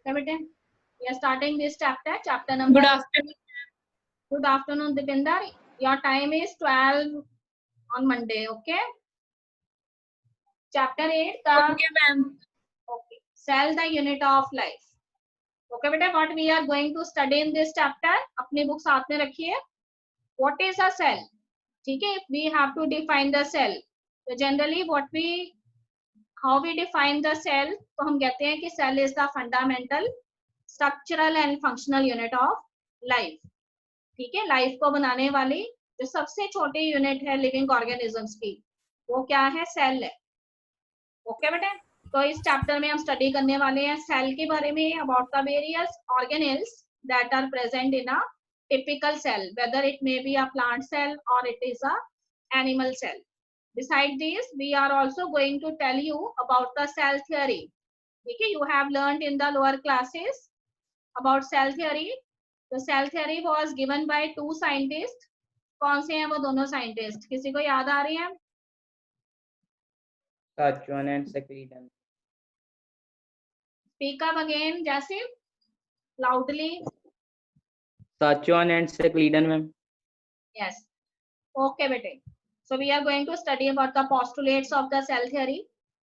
Okay, बेटे, we are starting this chapter number. Good afternoon. Good afternoon, Dipinder. Your time is 12 on Monday. Okay. Chapter 8 का Okay, ma'am. okay. Cell the unit of life. Okay, बेटे, what we are going to study in this chapter. अपनी book साथ में रखिए. What is a cell? ठीक है. We have to define the cell. So generally how we define the cell, तो हम कहते हैं कि cell is the fundamental, structural and functional unit of life. ठीक है. लाइफ को बनाने वाली जो सबसे छोटी यूनिट है लिविंग ऑर्गेनिजम्स की, वो क्या है? सेल है. ओके बेटे, तो इस चैप्टर में हम स्टडी करने वाले हैं सेल के बारे में, about the various organelles that are present in a typical cell, whether it may be a plant cell or it is a animal cell. Beside this, we are also going to tell you about the cell theory. Okay, you have learned in the lower classes about cell theory. The cell theory was given by two scientists. कौन से हैं वो दोनों scientist? किसी को याद आ रही है? Sachuan and Secretan. Speak up again, Jasif, loudly. Sachuan and Secretan, ma'am. Yes. Okay, bete. So we are going to study about the postulates of the cell theory.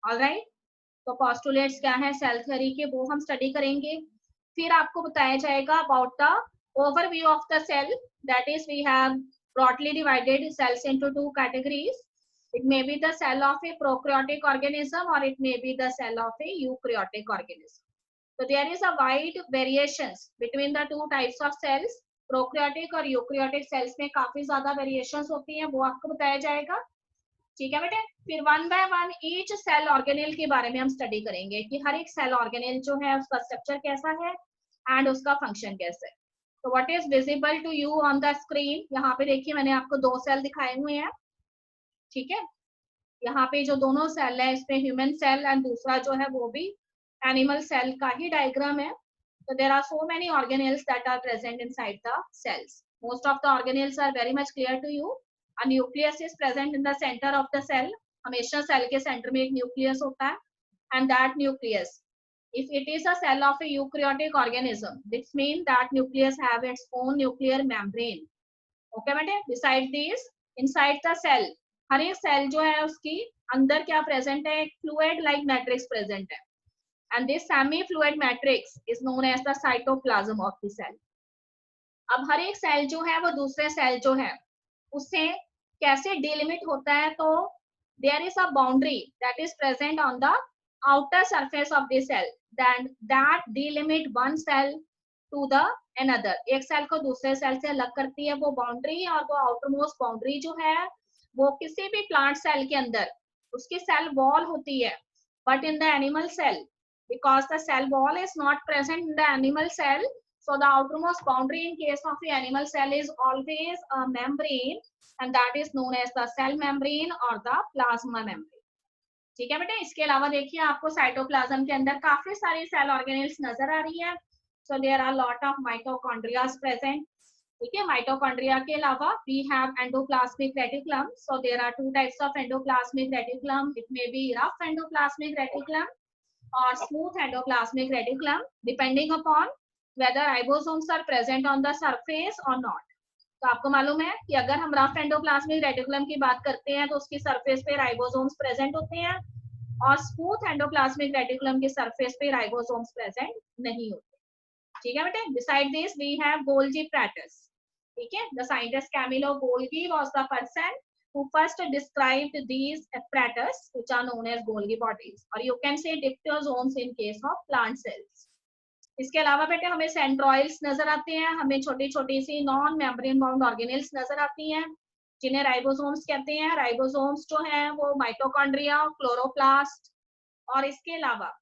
All right. तो postulates क्या है cell theory के, वो हम study करेंगे. फिर आपको बताया जाएगा about the overview of the cell. That is, we have broadly divided cells into two categories. It may be the cell of a prokaryotic organism or it may be the cell of a eukaryotic organism. So there is a wide variations between the two types of cells. Prokaryotic और eukaryotic cells में काफी ज्यादा variations होती हैं, वो आपको बताया जाएगा. ठीक है बेटे. फिर one by one each cell organelle के बारे में हम स्टडी करेंगे कि हर एक सेल ऑर्गेनेल जो है उसका स्ट्रक्चर कैसा है एंड उसका फंक्शन कैसा है. तो what is visible to you on the screen, यहाँ पे देखिए मैंने आपको दो सेल दिखाए हुए हैं. ठीक है. यहाँ पे जो दोनों सेल है इसमें ह्यूमन सेल एंड दूसरा जो है वो भी एनिमल सेल का ही डायग्राम है. So there are so many organelles that are present inside the cells. Most of the organelles are very much clear to you. A nucleus is present in the center of the cell. हमेशा cell के centre में एक nucleus होता है. And that nucleus, if it is a cell of a eukaryotic organism, this means that nucleus have its own nuclear membrane. Okay बेटे. Besides this, inside the cell, हर एक cell जो है उसकी अंदर क्या प्रेजेंट है? एक फ्लूइड लाइक मैट्रिक्स प्रेजेंट है. And this semi-fluid matrix is known as the cytoplasm of the cell. अब हर एक सेल जो है वो दूसरे सेल जो है उससे कैसे डिलिमिट होता है? तो there is a boundary that is present on the outer surface of the cell, then that delimit one cell to the another. एक सेल को दूसरे सेल से अलग करती है वो बाउंड्री, और वो आउटरमोस्ट बाउंड्री जो है वो किसी भी प्लांट सेल के अंदर उसकी सेल वॉल होती है. But in the animal cell, because the cell wall is not present in the animal cell, so the outermost boundary in case of the animal cell is always a membrane, and that is known as the cell membrane or the plasma membrane. ठीक है बेटे. इसके अलावा देखिए आपको cytoplasm के अंदर काफी सारी सेल ऑर्गेनेल्स नजर आ रही है. so there are lot of mitochondria present. ठीक है. माइटोकॉन्ड्रिया के अलावा we have endoplasmic reticulum. so there are two types of endoplasmic reticulum. it may be rough endoplasmic reticulum or smooth endoplasmic reticulum, depending upon whether ribosomes are present on the surface or not. तो आपको मालूम है कि अगर हम rough endoplasmic reticulum की बात करते हैं तो उसकी सरफेस पे राइबोसोम्स प्रेजेंट होते हैं, और स्मूथ एंडोप्लाज्मिक रेटिकुलम की सरफेस पे राइबोसोम्स प्रेजेंट नहीं होते. ठीक है बेटे. Beside this we have Golgi apparatus. ठीक है. The scientist Camillo Golgi was the person who first described these apparatus which are known as Golgi bodies, or you can say diptozoans in case of plant cells. इसके अलावा बेटे हमें सेंट्रोइल्स नजर आते हैं, हमें छोटी छोटी सी नॉन मेम्ब्रेन बाउंड ऑर्गेनेल्स नजर आती हैं जिन्हें राइबोसोम्स कहते हैं. राइबोसोम्स जो हैं वो माइटोकॉन्ड्रिया, क्लोरोप्लास्ट और इसके अलावा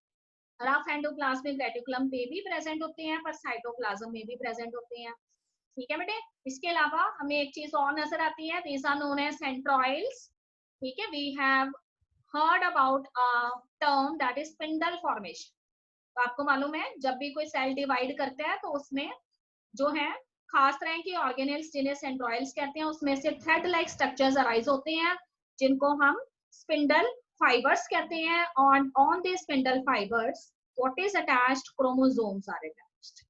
रफ एंडोप्लाज्मिक रेटिकुलम पे भी प्रेजेंट होते हैं, पर साइटोप्लाज्म में भी प्रेजेंट होते हैं. ठीक है बेटे. इसके अलावा हमें एक चीज और नजर आती है, these are known as centroids. ठीक है. we have heard about a term that is spindle formation. तो आपको मालूम है जब भी कोई सेल डिवाइड करता है तो उसमें जो है खास तरह की ऑर्गेनेल्स जिन्हें सेंट्रोइल्स कहते हैं उसमें से थ्रेड लाइक स्ट्रक्चर्स अराइज होते हैं जिनको हम स्पिंडल फाइबर्स कहते हैं. On the spindle fibres what is attached, chromosomes are attached.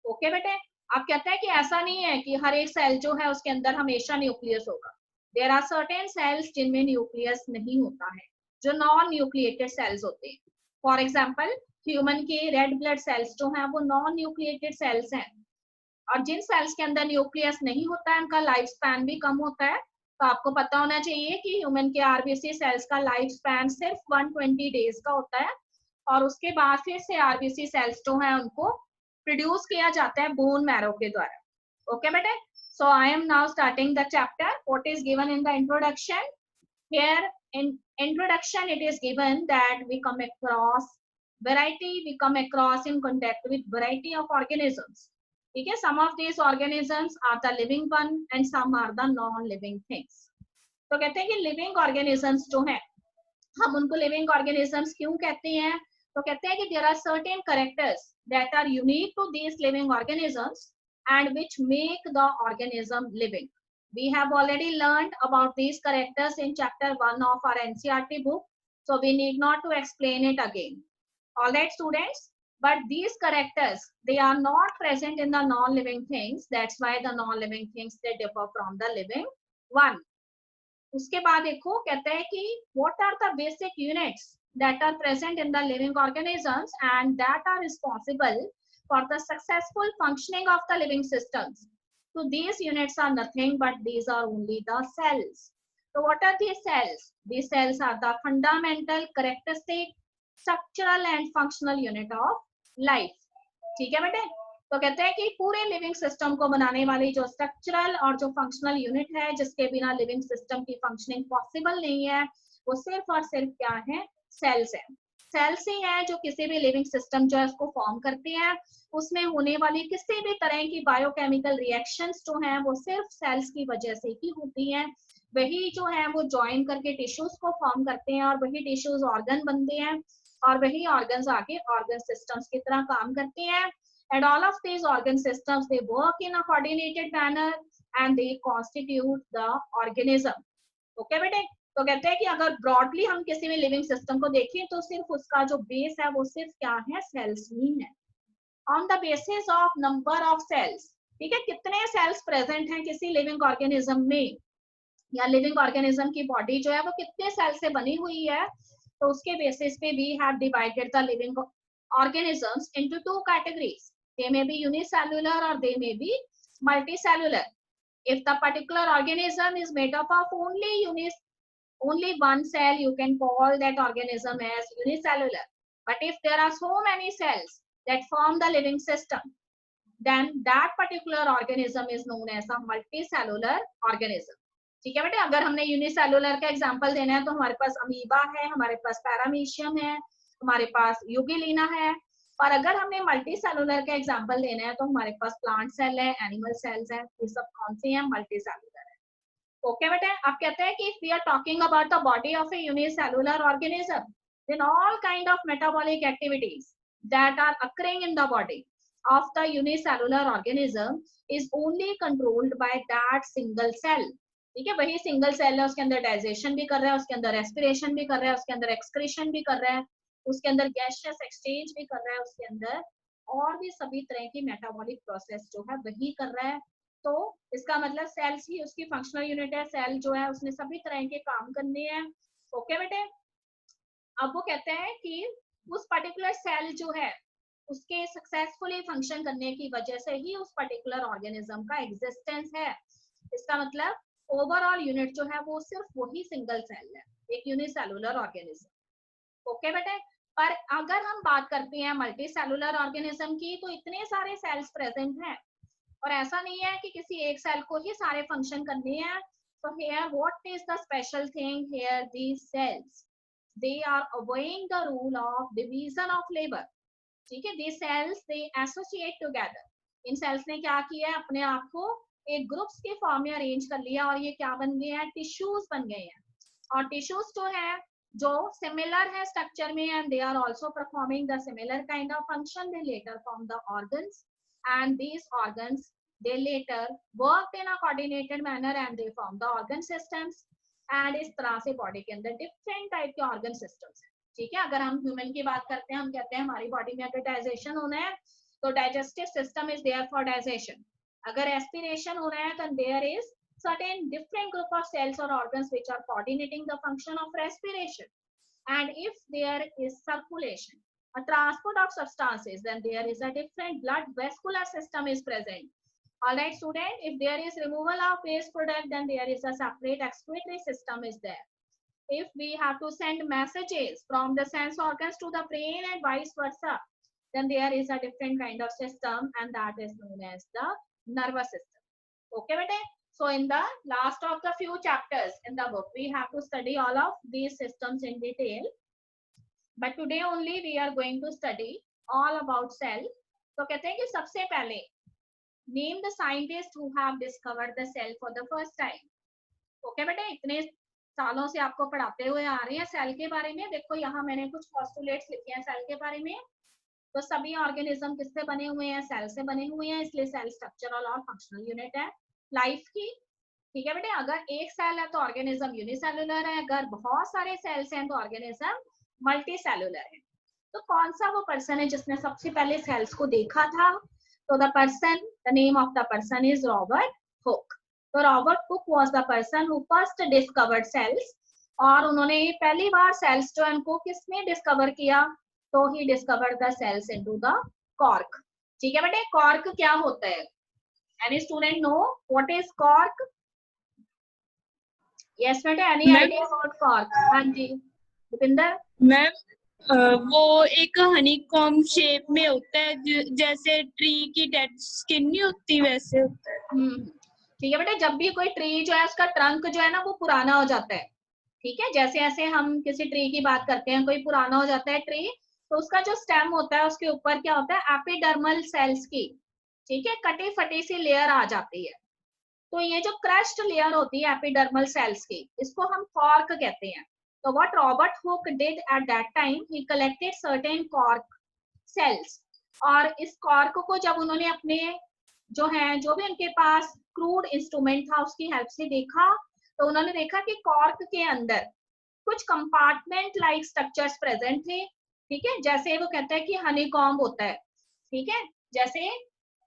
Okay बेटे, अब कहते हैं कि ऐसा नहीं है कि हर एक सेल जो है उसके अंदर हमेशा न्यूक्लियस होगा। देयर आर सर्टेन सेल्स जिनमें न्यूक्लियस नहीं होता है, जो नॉन न्यूक्लिएटेड सेल्स होते हैं। फॉर एग्जाम्पल ह्यूमन के रेड ब्लड सेल्स जो हैं वो नॉन न्यूक्लिएटेड सेल्स हैं, और जिन सेल्स के अंदर न्यूक्लियस नहीं होता है उनका लाइफ स्पैन भी कम होता है। तो आपको पता होना चाहिए कि ह्यूमन के आरबीसी सेल्स का लाइफ स्पैन सिर्फ 120 डेज का होता है, और उसके बाद फिर से आरबीसी सेल्स जो है उनको प्रोड्यूस किया जाता है बोन मैरो के द्वारा। ओके बेटे, so I am now starting the chapter what is given in the introduction. Here in introduction it is given that we come across in contact with variety of organisms. ठीक है, some of these organisms are the living one and some are the non living things. तो कहते हैं कि living organisms जो हैं, हम उनको लिविंग ऑर्गेनिजम्स क्यों कहते हैं? तो कहते हैं कि there are certain characters that are unique to these living organisms and which make the organism living. We have already learned about these characters in chapter 1 of our NCERT book, so we need not to explain it again. All right students, but these characters, they are not present in the non-living things. That's why the non-living things, they differ from the living one. उसके बाद देखो कहते हैं कि what are the basic units that are present in the living organisms and that are responsible for the successful functioning of the living systems. So these units are nothing but these are only the cells. So what are these cells? These cells are the fundamental, characteristic, structural and functional unit of life. ठीक है बेटे, तो कहते हैं कि पूरे living system को बनाने वाली जो स्ट्रक्चरल और जो फंक्शनल यूनिट है, जिसके बिना लिविंग सिस्टम की फंक्शनिंग पॉसिबल नहीं है, वो सिर्फ और सिर्फ क्या है? सेल्स है। सेल्स ही है जो किसी भी लिविंग सिस्टम जो है उसको फॉर्म करती है। उसमें होने वाली किसी भी तरह की बायोकेमिकल रिएक्शंस जो हैं वो सिर्फ सेल्स की वजह से ही होती हैं। वही जो है वो ज्वाइन करके टिश्यूज को फॉर्म करते हैं और वही टिश्यूज ऑर्गन बनते हैं और वही ऑर्गन्स आगे ऑर्गन सिस्टम्स की तरह काम करते हैं। And all of these organ systems, they work in a coordinated manner and they constitute the organism. Okay बेटे, तो कहते हैं कि अगर ब्रॉडली हम किसी भी लिविंग सिस्टम को देखें तो सिर्फ उसका जो बेस है वो सिर्फ क्या है? सेल्स ही है। On the basis of number of cells, ठीक है, कितने सेल्स प्रेजेंट हैं किसी लिविंग ऑर्गेनिज्म में, या लिविंग ऑर्गेनिज्म की बॉडी जो है वो कितने सेल से बनी हुई है, तो उसके बेसिस पे we have divided the living organisms into two categories. They may be unicellular or they may be multicellular. If the particular organism is made up of only one cell, you can call that organism as unicellular. But if there are so many cells that form the living system, then that particular organism is known as a multicellular organism. ठीक है बेटे, अगर हमने unicellular का example देना है तो हमारे पास अमीबा है, हमारे पास पैरामीशियम है, हमारे पास यूगिलिना है। और अगर हमने मल्टी सेलुलर का एग्जांपल देना है तो हमारे पास प्लांट सेल है, एनिमल सेल्स है, ये सब कौन से हैं? मल्टी सेलुलर है। ओके बेटे, अब कहते हैं कि if we are talking about the body of a unicellular organism, then all kind of metabolic activities that are occurring in the body of the unicellular organism is only controlled by that single cell. ठीक है, वही single cell है, उसके अंदर digestion भी कर रहा है, उसके अंदर रेस्पिरेशन भी कर रहा है, उसके अंदर एक्सक्रीशन भी कर रहा है, उसके अंदर गैसियस एक्सचेंज भी कर रहा है, उसके अंदर और भी सभी तरह की मेटाबॉलिक प्रोसेस जो है वही कर रहा है। तो इसका मतलब सेल्स ही उसकी फंक्शनल यूनिट है। सेल जो है उसने सभी तरह के काम करने हैं। ओके बेटे, अब वो कहते हैं कि उस पर्टिकुलर सेल जो है उसके सक्सेसफुली फंक्शन करने की वजह से ही उस पर्टिकुलर ऑर्गेनिज्म का एग्जिस्टेंस है। इसका मतलब ओवरऑल यूनिट जो है वो सिर्फ वही सिंगल सेल है, एक यूनिसेलुलर ऑर्गेनिज्म। ओके बेटे, पर अगर हम बात करते हैं मल्टी सेलुलर ऑर्गेनिज्म की तो इतने सारे सेल्स प्रेजेंट हैं और ऐसा नहीं है कि किसी एक सेल को ही सारे फंक्शन करने हैं। तो here what is the special thing? Here these cells, they are obeying the rule of division of labour. ठीक है, these cells they associate together. इन सेल्स ने क्या किया है? अपने आप को एक ग्रुप्स के फॉर्म में अरेंज कर लिया और ये क्या बन गए हैं? टिश्यूज बन गए हैं। और टिश्यूज जो है जो सिमिलर है स्ट्रक्चर में and they are also performing the similar kind of function, they later form the organs and these organs they later worked in a coordinated manner and they form the organ systems। and इस तरह से body के अंदर different type के organ systems हैं। ठीक है, अगर हम ह्यूमन की बात करते हैं, हम कहते हैं हमारी बॉडी में अगर डाइजेशन होना है तो digestive system is there for digestion. अगर एस्पिरेशन हो रहा है तो there is certain different group of cells or organs which are coordinating the function of respiration. And if there is circulation, a transport of substances, then there is a different blood vascular system is present. All right, student, if there is removal of waste product, then there is a separate excretory system is there. If we have to send messages from the sense organs to the brain and vice versa, then there is a different kind of system, and that is known as the nervous system. Okay, bete? So in the last of the few chapters in the book, we have to study all of these systems in detail. But today only we are going to study all about cell. तो कहते हैं कि सबसे पहले name the scientists who have discovered the cell for the first time. Okay, बेटे, इतने सालों से आपको पढ़ाते हुए आ रहे हैं सेल के बारे में. देखो यहाँ मैंने कुछ पोस्टुलेट्स लिखे हैं सेल के बारे में. तो सभी ऑर्गेनिज्म किससे बने हुए हैं? सेल से बने हुए हैं, इसलिए सेल स्ट्रक्चरल और फंक्शनल यूनिट है लाइफ की. ठीक है बेटे, अगर एक सेल है तो ऑर्गेनिज्म यूनिसेलुलर है, अगर बहुत सारे सेल्स हैं तो ऑर्गेनिज्म मल्टी सेलुलर है. तो कौन सा वो पर्सन है जिसने सबसे पहले सेल्स को देखा था? तो the person, the name of the person is Robert Hooke. तो Robert Hooke was the person who first discovered cells. और उन्होंने पहली बार सेल्स जो है उनको किसने डिस्कवर किया? तो he discovered the cells into the cork. ठीक है बेटे, कॉर्क क्या होता है? Any student know what is cork? Yes बेटे, एनी आइडिया अबाउट कॉर्क? हाँ जी भूपिंदर. मैम वो एक हनीकॉम्ब शेप में होता है, जैसे ट्री की डेड स्किन नहीं होती वैसे होता है. ठीक है बेटे, जब भी कोई ट्री जो है उसका ट्रंक जो है ना वो पुराना हो जाता है. ठीक है, जैसे ऐसे हम किसी ट्री की बात करते हैं, कोई पुराना हो जाता है ट्री, तो उसका जो स्टेम होता है उसके ऊपर क्या होता है? एपिडर्मल सेल्स की, ठीक है, कटी फटी सी लेयर आ जाती है. तो ये जो क्रश्ड लेयर होती है एपिडर्मल सेल्स की, इसको हम कॉर्क कहते हैं. तो what Robert Hooke did at that time, he collected certain cork cells. और इस कॉर्क को जब उन्होंने अपने जो भी उनके पास क्रूड इंस्ट्रूमेंट था उसकी हेल्प से देखा, तो उन्होंने देखा कि कॉर्क के अंदर कुछ कंपार्टमेंट लाइक स्ट्रक्चर्स प्रेजेंट थे. ठीक है, जैसे वो कहता है कि हनी कॉम्ब होता है. ठीक है, जैसे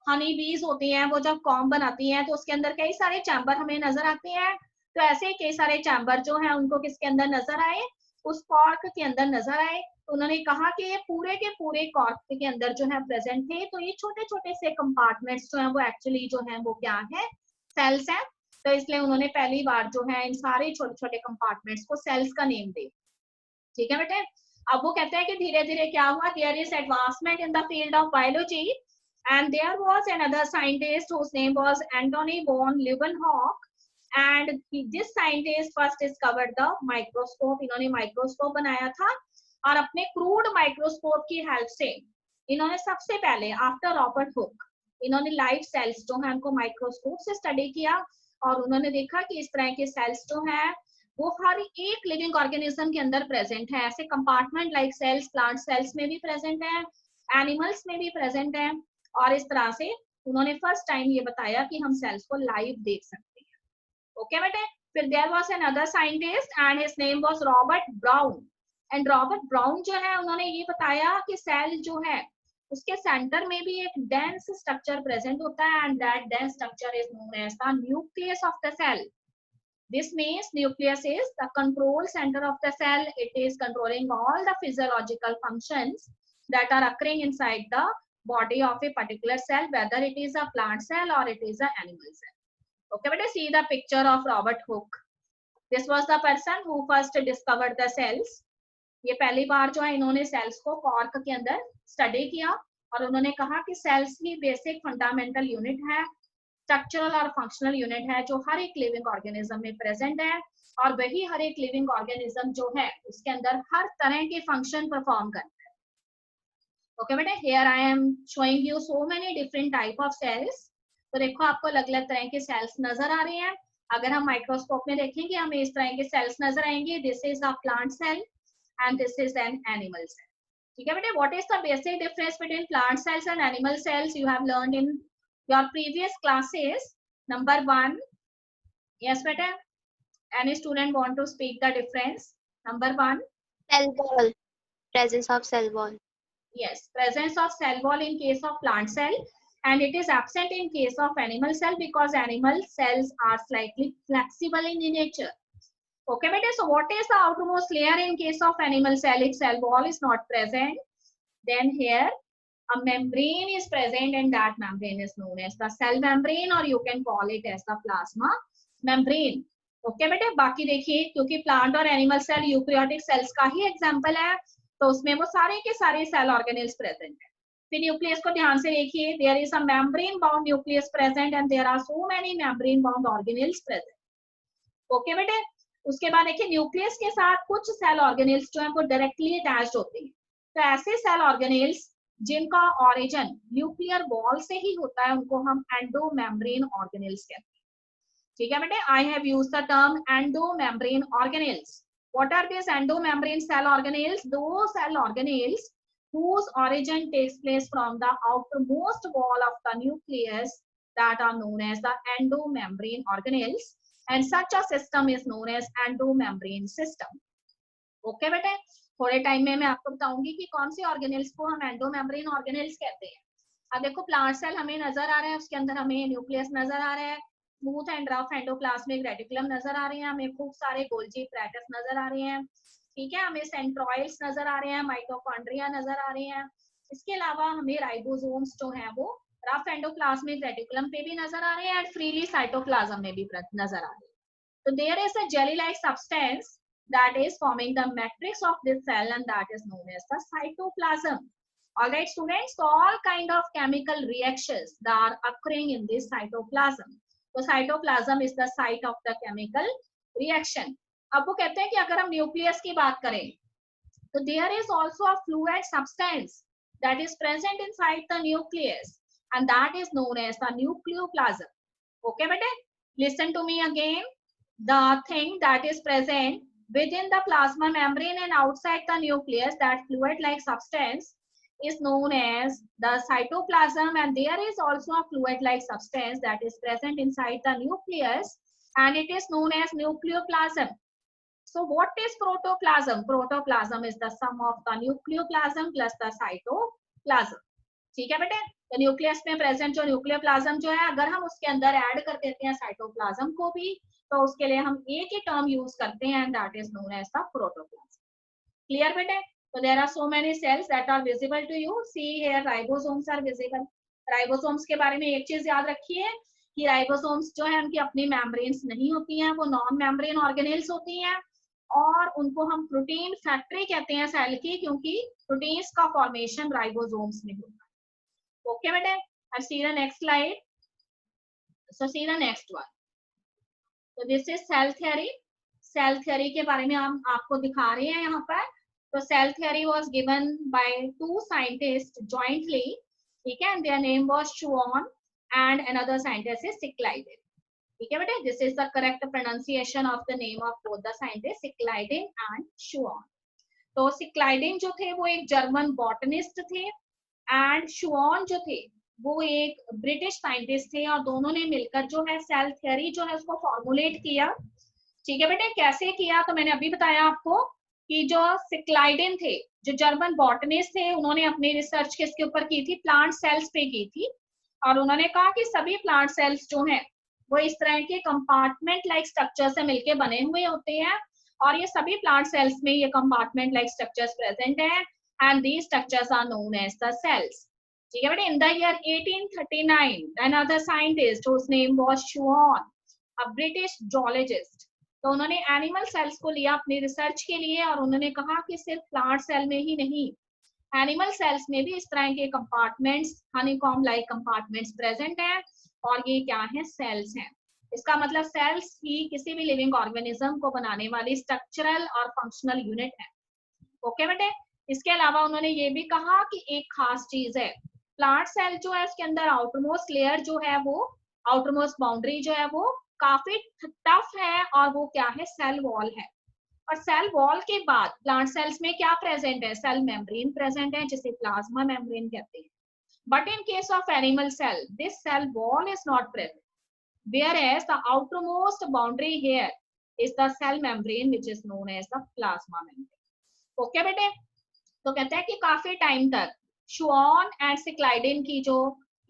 हनी बीज होती हैं, वो जब कॉम्ब बनाती हैं तो उसके अंदर कई सारे चैम्बर हमें नजर आते हैं. तो ऐसे कई सारे चैम्बर जो हैं उनको किसके अंदर नजर आए? उस कॉर्क के अंदर नजर आए. तो उन्होंने कहा कि ये पूरे के पूरे कॉर्क के अंदर जो है प्रेजेंट थे. तो ये छोटे छोटे से कंपार्टमेंट्स जो हैं वो एक्चुअली जो हैं वो क्या है? सेल्स हैं. तो इसलिए उन्होंने पहली बार जो है इन सारे छोटे छोटे कंपार्टमेंट्स को सेल्स का नेम दिया. ठीक है बेटे, अब वो कहते हैं कि धीरे धीरे क्या हुआ? There is advancement in the field of biology, and there was another scientist whose name was Antony von Leeuwenhoek, and this scientist first discovered the microscope. इन्होंने माइक्रोस्कोप बनाया था और अपने क्रूड माइक्रोस्कोप की हेल्प से इन्होंने सबसे पहले आफ्टर रॉबर्ट हुक इन्होंने लाइव सेल्स जो है उनको माइक्रोस्कोप से स्टडी किया. और उन्होंने देखा कि इस तरह के सेल्स जो हैं वो हर एक लिविंग ऑर्गेनिज्म के अंदर प्रेजेंट है. ऐसे compartment like cells plant cells में भी प्रेजेंट है, एनिमल्स में भी प्रेजेंट है. और इस तरह से उन्होंने फर्स्ट टाइम ये बताया कि हम सेल्स को लाइव देख सकते हैं. ओके बेटे, फिर there was another scientist and his name was Robert Brown. And Robert Brown जो है उन्होंने ये बताया कि सेल जो है उसके सेंटर में भी एक डेंस स्ट्रक्चर प्रेजेंट होता है, and that dense structure is known as the nucleus of the cell. This means nucleus is the control center of the cell. It is controlling all the physiological functions that are occurring inside the body of a particular cell, whether it is a plant cell or it is an animal cell. Okay, but see the picture of Robert Hooke. This was the person who first discovered the cells. ये पहली बार जो है इन्होंने sales को cork के अंदर study किया और उन्होंने कहा कि सेल्स ही बेसिक फंडामेंटल यूनिट है, स्ट्रक्चरल और फंक्शनल यूनिट है जो हर एक लिविंग ऑर्गेनिज्म में प्रेजेंट है. और वही हर एक लिविंग ऑर्गेनिज्म जो है उसके अंदर हर तरह के फंक्शन परफॉर्म करता है. ओके बेटे, here I am showing you so many different type of cells. तो देखो आपको अलग अलग तरह के सेल्स नजर आ रहे हैं. अगर हम माइक्रोस्कोप में देखेंगे हमें इस तरह के सेल्स नजर आएंगे. This is a plant cell and this is an animal cell. ठीक है बेटे, what is the basic difference between plant cells and animal cells? You have learned in your previous classes. Number 1, yes beta, any student want to speak the difference? Number 1, cell wall. presence of cell wall. Yes, presence of cell wall in case of plant cell, and it is absent in case of animal cell because animal cells are slightly flexible in nature. Okay, beta. So what is the outermost layer in case of animal cell? If cell wall is not present, then here a membrane is present, and that membrane is known as the cell membrane, or you can call it as the plasma membrane. Okay बेटे, बाकी देखिए क्योंकि plant और animal cell eukaryotic cells का ही example है, तो उसमें वो सारे के सारे सेल ऑर्गेनेल्स प्रेजेंट है. फिर न्यूक्लियस को ध्यान से देखिए, there is a membrane bound nucleus present and there are so many membrane bound organelles present. Okay बेटे, उसके बाद देखिए न्यूक्लियस के साथ कुछ सेल ऑर्गेनेल्स जो है वो डायरेक्टली अटैच्ड होते हैं. तो ऐसे सेल ऑर्गेनेल्स जिनका ऑरिजिन न्यूक्लियर वॉल से ही होता है उनको हम एंडो मेम्ब्रेन ऑर्गेनेल्स कहते हैं. ठीक है बेटे, I have used the term endomembrane organelles. What are these endomembrane cell organelles? Those cell organelles whose origin takes place from the outermost wall of the nucleus that are known as the endomembrane organelles, and such a system is known as endomembrane system. Okay बेटे, थोड़े time में मैं आपको बताऊंगी कि कौन सी organelles को हम एंडोमेम्ब्रेन ऑर्गेनेल्स कहते हैं. अब देखो प्लांट सेल हमें नजर आ रहा है, उसके अंदर हमें न्यूक्लियस नजर आ रहा है, smooth and rough endoplasmic reticulum नजर आ रहे हैं, हमें खूब सारे गोल्जी एपैरेटस नजर आ रहे हैं. ठीक है, हमें सेंट्रोइड्स नजर आ रहे हैं, माइटोकॉन्ड्रिया नजर आ रहे हैं. इसके अलावा हमें राइबोसोम्स जो हैं वो रफ एंडोप्लाज्मिक रेटिकुलम पे भी नजर आ रहे हैं, एंड फ्रीली साइटोप्लाज्म में भी नजर आ रहे हैं. तो there is a jelly like substance that is forming the matrix of this cell, and that is known as the cytoplasm. All right students, so all kind of chemical reactions that are occurring in this cytoplasm. So cytoplasm is the site of the chemical reaction. अब वो कहते हैं कि अगर हम nucleus की बात करें तो there is also a fluid substance that is present inside the nucleus, and that is known as the nucleoplasm. Okay bete, listen to me again. The thing that is present within the plasma membrane and outside the nucleus, that fluid-like substance, is known as the cytoplasm, and there is also a fluid-like substance that is present inside the nucleus, and it is known as nucleoplasm. So what is protoplasm? Protoplasm is the sum of the nucleoplasm plus the cytoplasm. ठीक है बेटे, तो nucleus में present जो nucleoplasm जो है, अगर हम उसके अंदर ऐड कर देते हैं साइटोप्लाज्म को भी, तो उसके लिए हम एक ही टर्म यूज करते हैं, and that is known as the protoplasm. Clear बेटे? तो there are so many cells that are visible to you. See here ribosomes are visible. Ribosomes के बारे में एक चीज याद रखिए कि राइबोसोम्स जो है उनकी अपनी मेम्ब्रेन्स नहीं होती हैं, वो नॉन मेम्ब्रेन ऑर्गेनेल्स होती हैं, और उनको हम प्रोटीन फैक्ट्री कहते हैं सेल की, क्योंकि प्रोटीन्स का फॉर्मेशन राइबोसोम्स में होता है. Okay बेटे, and see the next slide. So see the next one. So this is cell theory. Cell theory के बारे में हम आपको दिखा रहे हैं यहाँ पर. तो cell theory was given by two scientists jointly. ठीक है, and their name was Schwann and another scientist is Cyclidin. ठीक है बेटे, this is the correct pronunciation of the name of both the scientists, Cyclidin and Schwann. तो Cyclidin जो थे वो एक जर्मन बॉटनिस्ट थे, एंड शुआन जो थे वो एक ब्रिटिश साइंटिस्ट थे, और दोनों ने मिलकर जो है सेल थ्योरी जो है उसको फॉर्मुलेट किया. ठीक है बेटे, कैसे किया तो मैंने अभी बताया आपको कि जो सिक्लाइडिन थे, जो जर्मन बॉटनिस्ट थे, उन्होंने अपनी रिसर्च किसके ऊपर की थी? प्लांट सेल्स पे की थी. और उन्होंने कहा कि सभी प्लांट सेल्स जो हैं वो इस तरह के कंपार्टमेंट लाइक स्ट्रक्चर से मिलके बने हुए होते हैं, और ये सभी प्लांट सेल्स में ये कंपार्टमेंट लाइक स्ट्रक्चर्स प्रेजेंट हैं, and these structures are known as the cells. ठीक है बेटे, in the year 1839 another scientist whose name was Schwann, a British zoologist, तो उन्होंने एनिमल सेल्स को लिया अपनी रिसर्च के लिए, और उन्होंने कहा कि सिर्फ प्लांट सेल में ही नहीं, एनिमल सेल्स में भी इस तरह के compartments, honeycomb like compartments present हैं, और ये क्या है? सेल्स हैं. इसका मतलब सेल्स ही किसी भी लिविंग ऑर्गेनिज्म को बनाने वाली स्ट्रक्चरल और फंक्शनल यूनिट है. ओके बेटे, इसके अलावा उन्होंने ये भी कहा कि एक खास चीज है, प्लांट सेल जो है उसके अंदर आउटरमोस्ट लेयर जो है वो, आउटरमोस्ट बाउंड्री जो है वो काफी टफ है, और वो क्या है? सेल वॉल है. और सेल वॉल के बाद प्लांट सेल्स में क्या प्रेजेंट है? सेल मेम्ब्रेन प्रेजेंट है, जिसे प्लाज्मा मेम्ब्रेन कहते हैं. But in case of animal cell this cell wall is not present, whereas the outermost boundary here is the cell membrane which is known as the plasma membrane. Okay बेटे, तो कहता है कि काफी time तक शुआन and सिक्लाइडेन की जो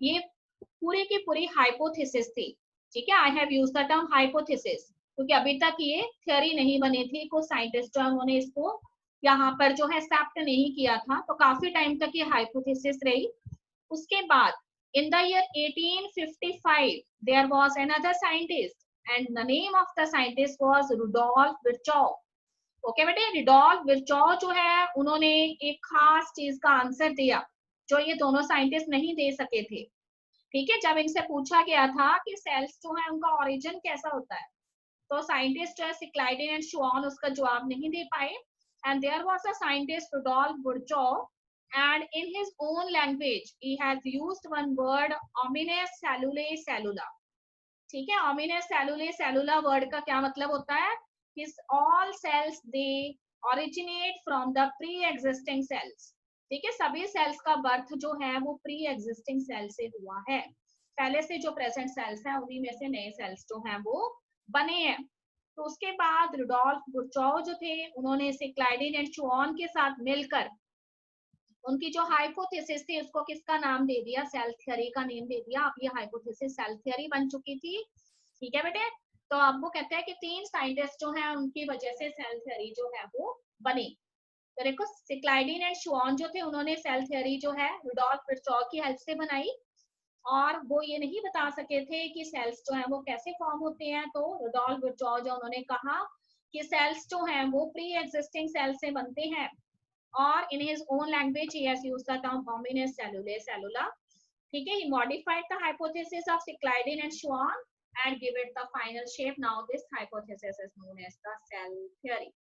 ये पूरी की पूरी हाइपोथेसिस थी, ठीक है, I have use the term hypothesis क्योंकि अभी तक ये थ्योरी नहीं बनी थी, कुछ साइंटिस्ट जो उन्होंने इसको यहाँ पर जो है एक्सेप्ट नहीं किया था, तो काफी टाइम तक ये हाइपोथेसिस रही। उसके बाद in the year 1855 there was another scientist and the name of the scientist was Rudolf Virchow। Okay बेटे, रिडोल्फ विर्चॉव जो है उन्होंने एक खास चीज का आंसर दिया जो ये दोनों साइंटिस्ट नहीं दे सके थे, ठीक है। जब इनसे पूछा गया था कि सेल्स जो है उनका ओरिजिन कैसा होता है, तो साइंटिस्ट जो है सिक्लाइडेन एंड शुआन उसका जवाब नहीं दे पाए। And there was a scientist Rudolf Virchow and in his own language he has used one word ominous cellulae cellula, ठीक है। ominous cellulae cellula word का क्या मतलब होता है, is all cells they originate from the pre-existing cells, ठीक है। सभी सेल्स का बर्थ जो है वो प्री एग्जिस्टिंग सेल से हुआ है, पहले से जो प्रेजेंट सेल्स हैं उन्हीं में से नए सेल्स जो हैं वो बने हैं। तो उसके बाद रुडोल्फ विर्चॉव जो थे उन्होंने सिक्लाइडेन एंड शुआन के साथ मिलकर उनकी जो हाइपोथेसिस थी उसको किसका नाम दे दिया, सेल थ्योरी का नेम दे दिया। अब ये हाइपोथेसिस सेल थ्योरी बन चुकी थी, ठीक है बेटे। तो अब वो कहते हैं कि 3 साइंटिस्ट जो हैं उनकी वजह से सेल थ्योरी जो है वो बनी। तो देखो सिक्लाइडेन एंड शुआन जो थे उन्होंने सेल थ्योरी जो है रुडोल्फ विर्चॉव की हेल्प से बनाई, और वो ये नहीं बता सके थे कि सेल्स जो हैं वो कैसे फॉर्म होते हैं। तो रुडोल्फ विर्चॉव जो उन्होंने कहा कि सेल्स जो हैं वो प्री एग्जिस्टिंग सेल से बनते हैं, और in his own language he has used the term ominous cellulae cellula, ठीक है। he modified the hypothesis of Cyclidine and Schwann and give it the final shape. Now this hypothesis is known as the cell theory।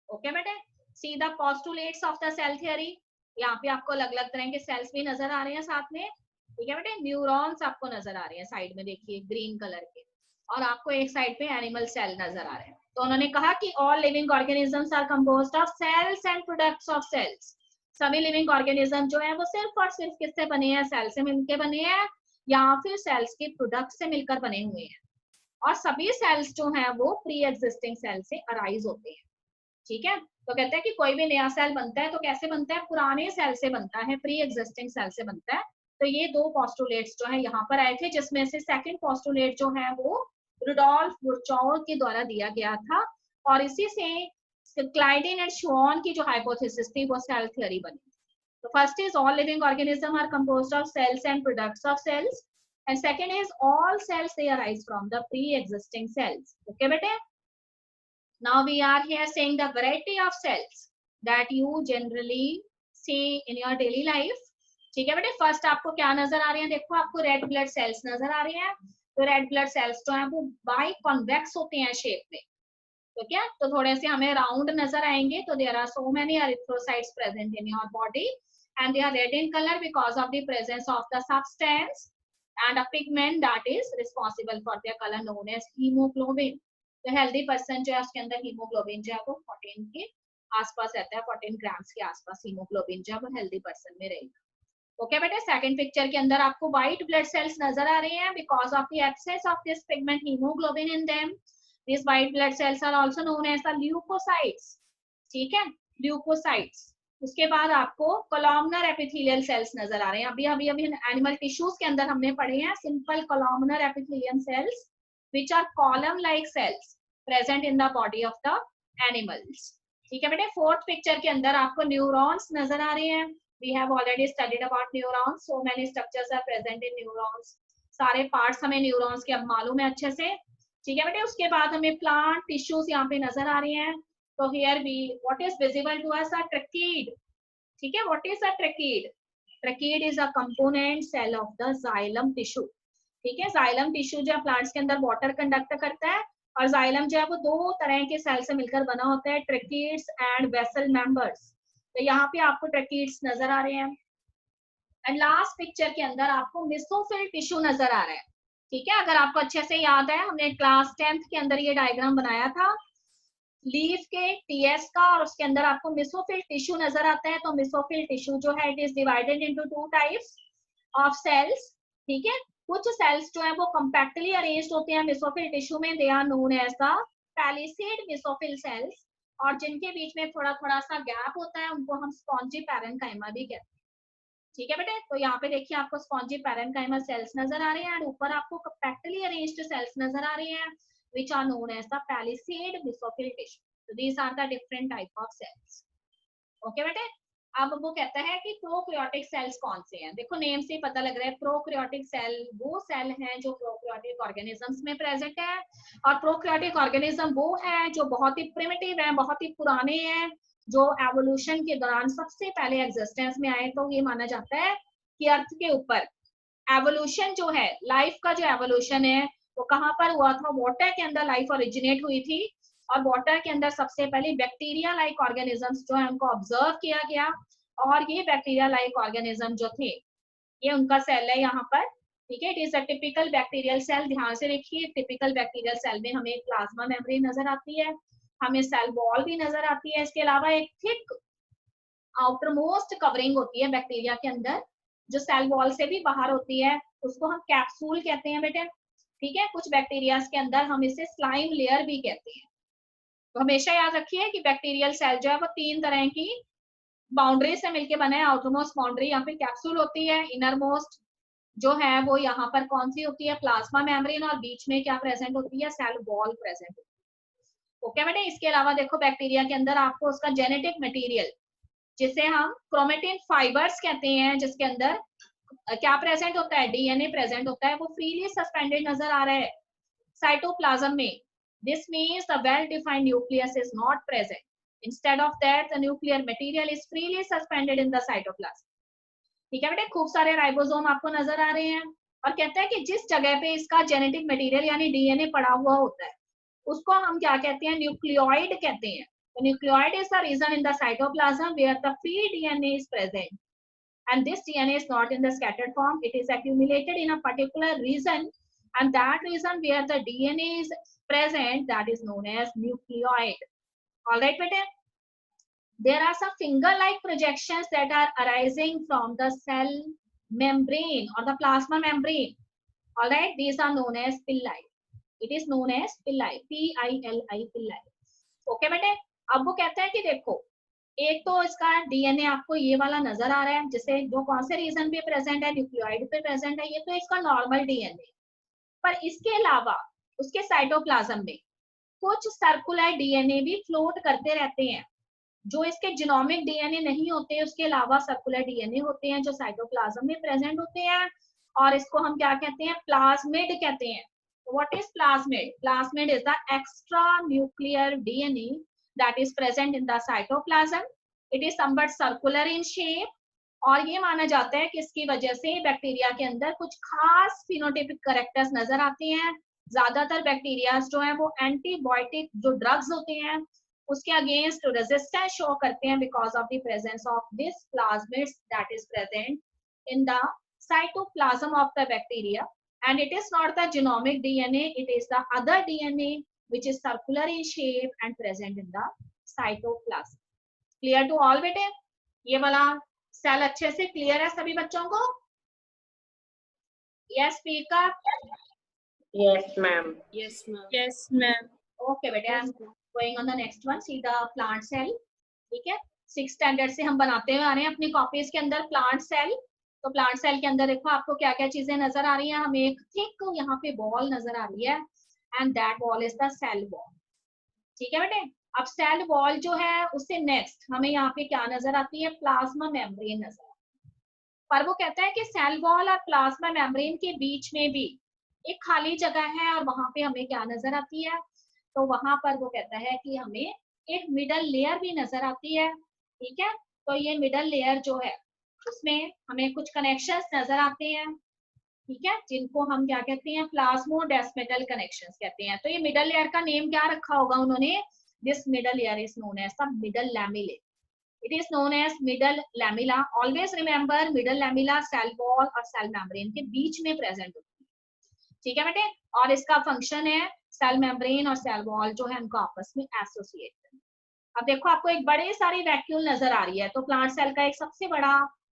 okay बेटे, see the postulates of the cell theory। यहाँ पे आपको अलग अलग तरह के sales भी नजर आ रहे हैं साथ में, ठीक है बेटे। न्यूरॉन्स आपको नजर आ रहे हैं साइड में, देखिए ग्रीन कलर के, और आपको एक साइड पे एनिमल सेल नजर आ रहे हैं। तो उन्होंने कहा कि all living organisms are composed of cells and products of cells. सभी लिविंग ऑर्गेनिज्म जो है वो सिर्फ और सिर्फ किससे बने हैं, सेल से मिलकर बने हैं या फिर सेल्स के प्रोडक्ट से मिलकर बने हुए हैं। और सभी सेल्स जो हैं वो प्री एग्जिस्टिंग सेल से अराइज होते हैं, ठीक है। तो कहते हैं कि कोई भी नया सेल बनता है तो कैसे बनता है, पुराने सेल से बनता है, प्री एग्जिस्टिंग सेल से बनता है। तो ये 2 पोस्टुलेट्स जो है यहाँ पर आए थे, जिसमें से सेकंड पोस्टुलेट जो है वो रुडोल्फ विर्चॉव के द्वारा दिया गया था, और इसी से सिक्लाइडेन एंड शुआन की जो हाइपोथेसिस थी वो सेल थ्योरी बनी। तो first is all living organism are composed of cells and products of cells, and second is all cells they arise from the pre existing cells. Okay बेटे, now we are here saying the variety of cells that you generally see in your daily life, ठीक है बेटे। First आपको क्या नजर आ रहे हैं, देखो आपको रेड ब्लड सेल्स नजर आ रहे हैं। तो रेड ब्लड सेल्स जो है वो बाई कॉन्वेक्स होते हैं शेप में, तो क्या, तो थोड़े से हमें राउंड नजर आएंगे। तो there are so many erythrocytes present in your body and they are red in colour because of the presence of the substance and a pigment that is responsible for their colour known as haemoglobin. तो healthy person जो है उसके अंदर haemoglobin जो है वो 14 के आसपास रहता है, 14 ग्राम्स के आसपास हीमोग्लोबिन जो है वो हेल्दी पर्सन में रहेगा। ओके बेटे, सेकंड पिक्चर के अंदर आपको व्हाइट ब्लड सेल्स नजर आ रहे हैं because of the absence of this pigment haemoglobin in them. This white blood cells are also known as the leucocytes, ठीक है, ल्यूकोसाइट्स। उसके बाद आपको कोलमनर एपिथेलियल सेल्स नजर आ रहे हैं। अभी एनिमल टिश्यूज के अंदर हमने पढ़े हैं simple columnar epithelium cells which are column like cells present in the body of the animals, ठीक है बेटे। फोर्थ पिक्चर के अंदर आपको न्यूरॉन्स नजर आ रहे हैं। we have already studied about neurons, so many structures are present in neurons, सारे पार्ट्स हमें न्यूरॉन्स के अब मालूम है अच्छे से, ठीक है बेटे। उसके बाद हमें प्लांट टिश्यूज यहाँ पे नजर आ रहे हैं। तो here we what is visible to us are tracheids, ठीक है। what is a trachid? trachid is a component cell of the xylem tissue, ठीक है। जाइलम टिश्यू जो है प्लांट्स के अंदर वाटर कंडक्ट करता है, और जाइलम जो है वो 2 तरह के सेल से मिलकर बना होता है, ट्रैकीड्स एंड वेसल मेंबर्स। तो यहाँ पे आपको ट्रैकीड्स नजर आ रहे हैं। एंड लास्ट पिक्चर के अंदर आपको मेसोफिल टिश्यू नजर आ रहा है, ठीक है। अगर आपको अच्छे से याद है हमने क्लास 10th के अंदर ये डायग्राम बनाया था लीफ के टीएस का, और उसके अंदर आपको मेसोफिल टिश्यू नजर आता है। तो मेसोफिल टिश्यू जो है it is divided into 2 types of cells, ठीक है। कुछ सेल्स जो है वो कंपैक्टली अरेंज्ड होते हैं मेसोफिल टिश्यू में, they are known as the palisade mesophyll cells, और जिनके बीच में थोड़ा थोड़ा सा गैप होता है उनको हम स्पॉन्जी पैरेन्काइमा भी कहते हैं। ठीक है बेटे, तो यहाँ पे देखिए आपको स्पॉन्जी पैरेन्काइमा सेल्स नजर आ रहे हैं, एंड ऊपर आपको कॉम्पैक्टली अरेंज्ड सेल्स नजर आ रही हैं which are known as the palisade mesophyll tissue. So these are the different type of cells. Okay बेटे, अब वो कहता है कि प्रोकैरियोटिक सेल्स कौन से हैं। देखो नेम से पता लग रहा है प्रोकैरियोटिक सेल वो सेल हैं जो प्रोकैरियोटिक ऑर्गेनिजम्स में प्रेजेंट है, और प्रोकैरियोटिक ऑर्गेनिज्म वो है जो बहुत ही प्रिमिटिव है, बहुत ही पुराने हैं, जो एवोल्यूशन के दौरान सबसे पहले एग्जिस्टेंस में आए। तो ये माना जाता है कि अर्थ के ऊपर एवोल्यूशन जो है, लाइफ का जो एवोल्यूशन है वो कहाँ पर हुआ था, वाटर के अंदर लाइफ ओरिजिनेट हुई थी, और वाटर के अंदर सबसे पहले बैक्टीरिया लाइक ऑर्गेनिजम्स जो है उनको ऑब्जर्व किया गया, और ये बैक्टीरिया लाइक ऑर्गेनिज्म जो थे ये उनका सेल है यहाँ पर। ठीक है, it is a typical bacterial cell. ध्यान से देखिए, टिपिकल बैक्टीरियल सेल में हमें प्लाज्मा मेम्ब्रेन नजर आती है, हमें सेल वॉल भी नजर आती है, इसके अलावा एक थिक आउटर मोस्ट कवरिंग होती है बैक्टीरिया के अंदर जो सेल वॉल से भी बाहर होती है, उसको हम कैप्सूल कहते हैं बेटे। ठीक है, कुछ बैक्टीरिया के अंदर हम इसे स्लाइम लेयर भी कहते हैं। तो हमेशा याद रखिए कि बैक्टीरियल सेल जो है वो 3 तरह की बाउंड्री से मिलके बने हैं। आउटर मोस्ट बाउंड्री यहाँ पे कैप्सूल होती है, इनर मोस्ट जो है वो यहाँ पर कौन सी होती है, प्लाज्मा मेम्ब्रेन, और बीच में क्या प्रेजेंट होती है, सेल वॉल प्रेजेंट होती है। ओके बेटे, इसके अलावा देखो बैक्टीरिया के अंदर आपको उसका जेनेटिक मटेरियल जिसे हम क्रोमेटिन फाइबर्स कहते हैं, जिसके अंदर क्या प्रेजेंट होता है, डीएनए प्रेजेंट होता है, वो फ्रीली सस्पेंडेड नजर आ रहा है साइटोप्लाज्म में। This means the well defined nucleus is not present, instead of that the nuclear material is freely suspended in the cytoplasm. ठीक है बेटे, खूब सारे राइबोसोम आपको नजर आ रहे हैं, और कहते हैं कि जिस जगह पे इसका जेनेटिक मटेरियल यानी डीएनए पड़ा हुआ होता है उसको हम क्या कहते हैं, न्यूक्लियोइड कहते हैं। तो nucleoid is the region in the cytoplasm where the free DNA is present, and this DNA is not in the scattered form, it is accumulated in a particular region, and that region where the DNA is present, that is known as nucleoid. All right beta, there are some finger like projections that are arising from the cell membrane or the plasma membrane. All right, these are known as villi. It is known as villi, P-I-L-I, villi. Okay बेटे, अब वो कहता है कि देखो एक तो इसका डीएनए आपको ये वाला नजर आ रहा है, जिसे जो कौन से रीजन पे प्रेजेंट है, न्यूक्लियोइड पे प्रेजेंट है, ये तो इसका नॉर्मल डीएनए। पर इसके अलावा उसके साइटोप्लाज्म में कुछ सर्कुलर डीएनए भी फ्लोट करते रहते हैं, जो इसके जीनोमिक डीएनए नहीं होते, उसके अलावा सर्कुलर डीएनए होते हैं जो साइटोप्लाज्म में प्रेजेंट होते हैं, और इसको हम क्या कहते हैं, प्लाज्मिड कहते हैं। What is plasmid? Plasmid is the extra nuclear DNA that is present in the cytoplasm. It is somewhat circular in shape, और ये माना जाता है कि इसकी वजह से बैक्टीरिया के अंदर कुछ खास फिनोटाइपिक कैरेक्टर्स नजर आते हैं। ज्यादातर बैक्टीरिया जो है वो एंटीबायोटिक जो ड्रग्स होते हैं उसके अगेंस्ट रेजिस्टेंस शो करते हैं because of the presence of this plasmids that is present in the cytoplasm of the bacteria, and it is not the genomic DNA, it is the other DNA which is circular in shape and present in the cytoplasm. Clear to all बेटे? ये वाला cell अच्छे से clear है सभी बच्चों को? Yes, speak up. Yes, ma'am. Yes, ma'am. Yes, ma'am. Okay बेटे, I'm going on the next one. See the plant cell. ठीक है, 6th स्टैंडर्ड से हम बनाते हुए आ रहे हैं अपनी कॉपीज के अंदर प्लांट सेल। तो प्लांट सेल के अंदर देखो आपको क्या क्या चीजें नजर आ रही हैं, हमें एक थिक यहाँ पे बॉल नजर आ रही है, and that wall is the cell wall. ठीक है बेटे, अब सेल वॉल जो है उससे नेक्स्ट हमें यहाँ पे क्या नजर आती है, प्लाज्मा मेम्ब्रेन नजर आती है। पर वो कहता है कि सेल वॉल और प्लाज्मा मेम्ब्रेन के बीच में भी एक खाली जगह है, और वहां पे हमें क्या नजर आती है, तो वहां पर वो कहता है कि हमें एक मिडल लेयर भी नजर आती है। ठीक है, तो ये मिडल लेयर जो है उसमें हमें कुछ कनेक्शंस नजर आते हैं, ठीक है, जिनको हम क्या कहते हैं, प्लाज्मोडेस्मेटल कनेक्शंस कहते हैं। तो ये मिडल लेयर का नेम क्या रखा होगा उन्होंने, this middle layer is known as the middle lamella. It is known as middle lamella. Always remember middle lamella cell wall और सेल मेम्ब्रेन के बीच में प्रेजेंट होती है। ठीक है बेटे, और इसका फंक्शन है सेल मेम्ब्रेन और सेल वॉल जो है उनको आपस में एसोसिएट करना। अब देखो आपको एक बड़ी सारी वैक्यूल नजर आ रही है, तो प्लांट सेल का एक सबसे बड़ा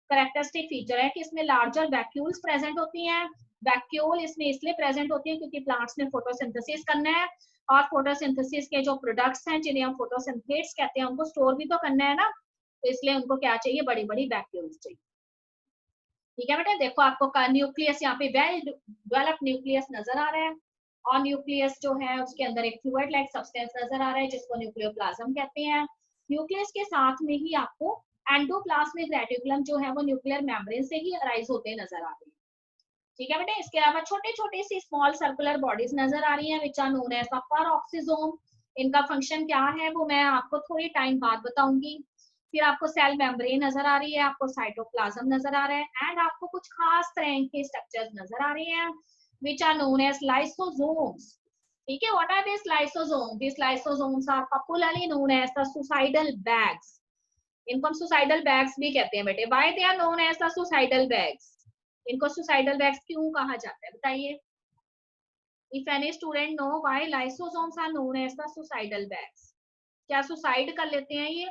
कैरेक्टरिस्टिक फीचर है कि इसमें लार्जर वैक्यूल्स प्रेजेंट होती हैं। वैक्यूल इसमें इसलिए प्रेजेंट होती है क्योंकि प्लांट्स ने फोटोसिंथेसिस करना है, और फोटोसिंथेसिस के जो प्रोडक्ट्स हैं जिन्हें हम फोटोसिंथेट्स कहते हैं उनको स्टोर भी तो करना है ना, तो इसलिए उनको क्या चाहिए, बड़ी बड़ी वैक्यूल्स चाहिए। ठीक है बेटा, देखो आपको न्यूक्लियस यहाँ पे वेल डेवलप्ड न्यूक्लियस नजर आ रहा है, और न्यूक्लियस जो है उसके अंदर एक फ्लूइड लाइक सब्सटेंस नजर आ रहा है जिसको न्यूक्लियोप्लाज्म कहते हैं। न्यूक्लियस के साथ में ही आपको एंडोप्लाज्मिक रेटिकुलम जो है वो न्यूक्लियर मेम्ब्रेन से ही अराइज होते नजर आ रहे हैं। ठीक है बेटा, इसके अलावा छोटे छोटे सी स्मॉल सर्कुलर बॉडीज नजर आ रही हैं which are known as the peroxisome. इनका फंक्शन क्या है वो मैं आपको थोड़ी टाइम बाद बताऊंगी। फिर आपको सेल मेम्ब्रेन नजर आ रही है, आपको साइटोप्लाज्म नजर आ रहा है, एंड आपको कुछ खास तरह के स्ट्रक्चर्स नजर आ रहे हैं which are known as lysosomes. ठीक है, what are these lysosomes? These lysosomes are popularly known as the suicidal bags. इनको हम suicidal bags भी कहते हैं बेटे। Why they are known as the suicidal bags? इनको suicidal bags क्यों कहा जाता है बताइए? If any student know why lysosomes are known as the suicidal bags? क्या सुसाइड कर लेते हैं ये?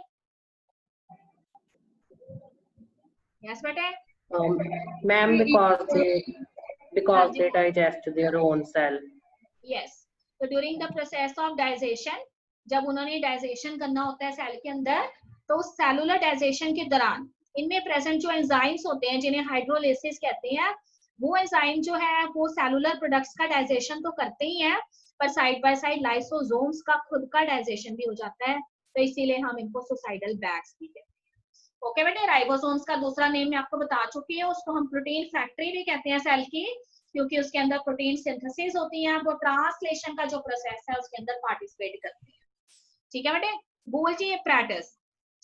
Yes बेटे? Ma'am, because they digest their own cell. Yes. So during the process of digestion, जब उन्होंने डाइजेशन करना होता है सेल के अंदर, तो उस सेलुलर डाइजेशन के दौरान इनमें प्रेजेंट जो एंजाइम्स होते हैं जिन्हें हाइड्रोलिसिस कहते हैं, वो एंजाइम जो है वो सेलुलर प्रोडक्ट्स का डाइजेशन तो करते ही हैं, पर साइड बाय साइड लाइसोसोम्स का खुद का डाइजेशन भी हो जाता है, तो इसीलिए हम इनको सुसाइडल बैग्स भी कहते हैं। ओके बेटे, राइबोसोम्स का दूसरा नेम मैं आपको बता चुकी है, उसको हम प्रोटीन फैक्ट्री भी कहते हैं सेल की, क्योंकि उसके अंदर प्रोटीन सिंथेसिस होती है, वो ट्रांसलेशन का जो प्रोसेस है उसके अंदर पार्टिसिपेट करती है। ठीक है बेटे, गोल्जी एपैरेटस।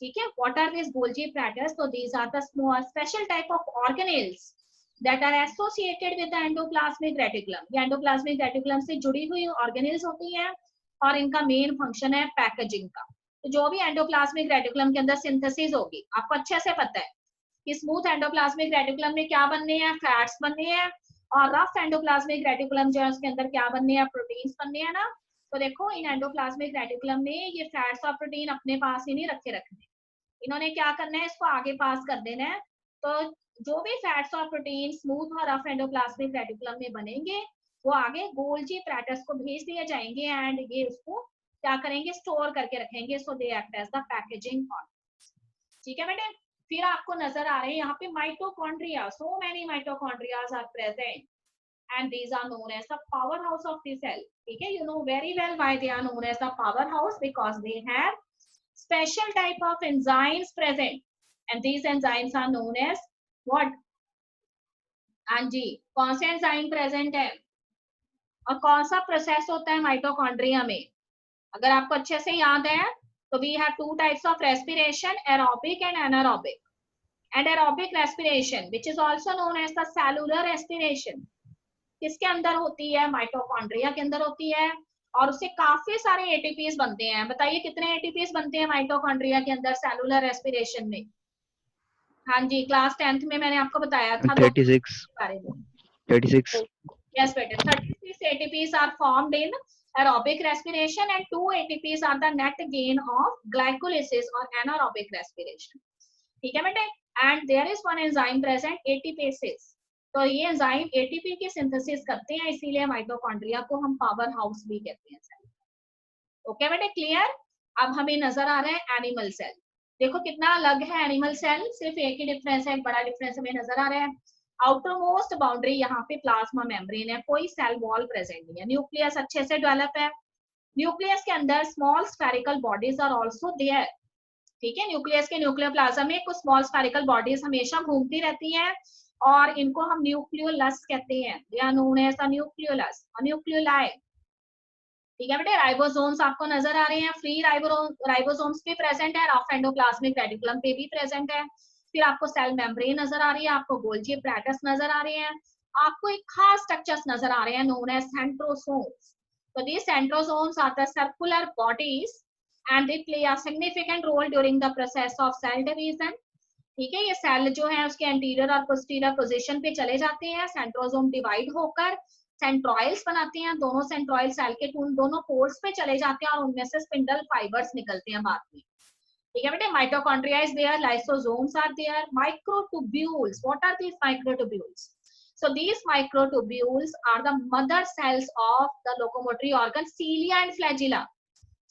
ठीक है, what are this Golgi apparatus? तो these are the small special type of organelles that are associated with the endoplasmic reticulum. ये एंडोप्लाज्मिक रेटिकुलम से जुड़ी हुई ऑर्गेनेल्स होती हैं और इनका मेन फंक्शन है पैकेजिंग का। तो जो भी एंडोप्लाज्मिक रेटिकुलम के अंदर सिंथेसिस होगी, आपको अच्छे से पता है कि स्मूथ एंडोप्लाज्मिक रेटिकुलम में क्या बनने हैं, फैट्स बनने हैं, और रफ एंडोप्लाज्मिक रेटिकुलम जो है उसके अंदर क्या बनने हैं, प्रोटीन्स बनने हैं ना। तो देखो इन एंडोप्लाज्मिक रेटिकुलम में ये फैट्स और प्रोटीन अपने पास ही नहीं रखने, इन्होंने क्या करना है, इसको आगे पास कर देना है। तो जो भी फैट्स और प्रोटीन स्मूथ और रफ एंडोप्लाज्मिक रेटिकुलम में बनेंगे वो आगे गोल्जी एपैरेटस को भेज दिए जाएंगे, एंड ये उसको क्या करेंगे, स्टोर करके रखेंगे। So they act as the packaging organs. ठीक है बेटे, फिर आपको नजर आ रहे हैं यहाँ पे mitochondria. So many mitochondrias are present and these are known as the powerhouse of the cell. ठीक है, you know very well why they are known as the powerhouse, because they have special type of enzymes present, and these enzymes are known as what? हाँ जी, कौन से enzyme present है और कौन सा process होता है माइटोकॉन्ड्रिया में? अगर आपको अच्छे से याद है तो we have two types of respiration, aerobic and anaerobic. And aerobic respiration which is also known as the cellular respiration किसके अंदर होती है? माइटोकॉन्ड्रिया के अंदर होती है, और उससे काफी सारे एटीपीज बनते हैं। बताइए कितने एटीपीज बनते हैं माइटोकॉन्ड्रिया के अंदर सेलुलर रेस्पिरेशन में? हाँ जी, क्लास 10th में मैंने आपको बताया था 36 yes बेटे, 36 ATPs are formed in aerobic respiration and 2 ATPs are the net gain of glycolysis or anaerobic respiration. ठीक है बेटे, and there is one enzyme present ATPases। तो ये एंजाइम एटीपी की सिंथेसिस करते हैं, इसीलिए माइटोकॉन्ड्रिया को हम पावर हाउस भी कहते हैं। ओके बेटे, क्लियर? अब हमें नजर आ रहा है एनिमल सेल। देखो कितना अलग है एनिमल सेल, सिर्फ एक ही डिफरेंस है, एक बड़ा डिफरेंस हमें नजर आ रहा है। आउटर मोस्ट बाउंड्री यहाँ पे प्लाज्मा मेम्ब्रेन है, कोई सेल वॉल प्रेजेंट नहीं है। न्यूक्लियस अच्छे से डेवलप है, न्यूक्लियस के अंदर small spherical bodies are also there. ठीक है, न्यूक्लियस के न्यूक्लियोप्लाज्म में कुछ स्मॉल स्फेरिकल बॉडीज हमेशा घूमती रहती हैं, और इनको हम न्यूक्लियोलस कहते हैं, या नोन एज द न्यूक्लियोलस और न्यूक्लियोलाई। ठीक है बेटे, राइबोसोम्स आपको नजर आ रहे हैं, फ्री राइबोसोम्स भी प्रेजेंट है, रफ एंडोप्लाज्मिक रेटिकुलम पे भी प्रेजेंट है। फिर आपको सेल मेम्ब्रेन नजर आ रही है, आपको गोल्जी एपैरेटस नजर आ रहे हैं, आपको एक खास स्ट्रक्चर्स नजर आ रहे हैं नोन एज सेंट्रोसोम्स। तो these centrosomes are the circular bodies and they play a significant role during the process of cell division। ठीक है, ये सेल जो है उसके एंटीरियर और पोस्टीरियर पोजीशन पे चले जाते हैं, सेंट्रोसोम डिवाइड होकर सेंट्रॉइल्स बनाते हैं, दोनों सेंट्रॉइल सेल के दोनों पोर्स पे चले जाते हैं और उनमें से स्पिंडल फाइबर्स निकलते हैं बाद में। ठीक है बेटे, mitochondria is there, lysosomes are there, microtubules. What are these microtubules? So these microtubules are the mother cells of the locomotory organ cilia and flagella.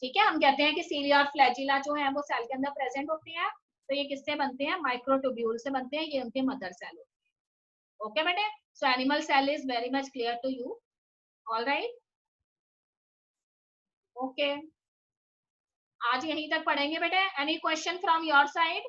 ठीक है, हम कहते हैं कि cilia और flagella जो है वो सेल के अंदर प्रेजेंट होते हैं, तो ये किससे बनते हैं, माइक्रोट्यूब्यूल से बनते हैं, ये उनके मदर सेल होते हैं. ओके बेटे, so animal cell is very much clear to you. All right, okay, आज यहीं तक पढ़ेंगे बेटे. Any question from your side?